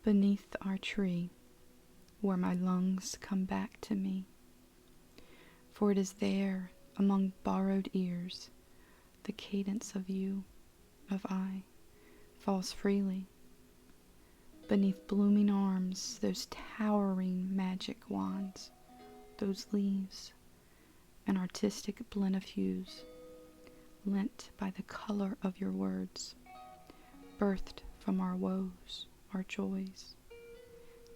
Beneath our tree, where my lungs come back to me, for it is there, among borrowed ears, the cadence of you, of I, falls freely. Beneath blooming arms, those towering magic wands, those leaves, an artistic blend of hues, lent by the color of your words, birthed from our woes, our joys,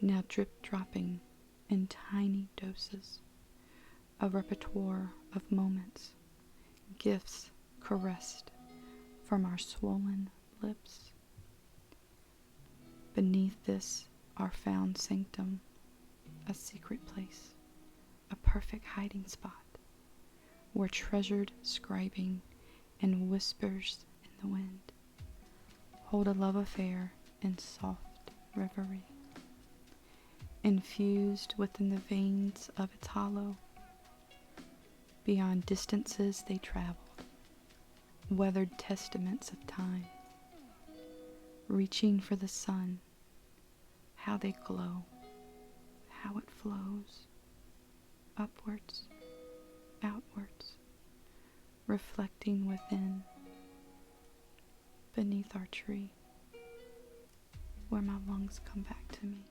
now drip-dropping in tiny doses, a repertoire of moments, gifts caressed from our swollen lips. Beneath this are found sanctum, a secret place, a perfect hiding spot, where treasured scribing and whispers in the wind hold a love affair in soft reverie, infused within the veins of its hollow. Beyond distances they traveled, weathered testaments of time, reaching for the sun. How they glow, how it flows, upwards, outwards, reflecting within, beneath our tree, where my lungs come back to me.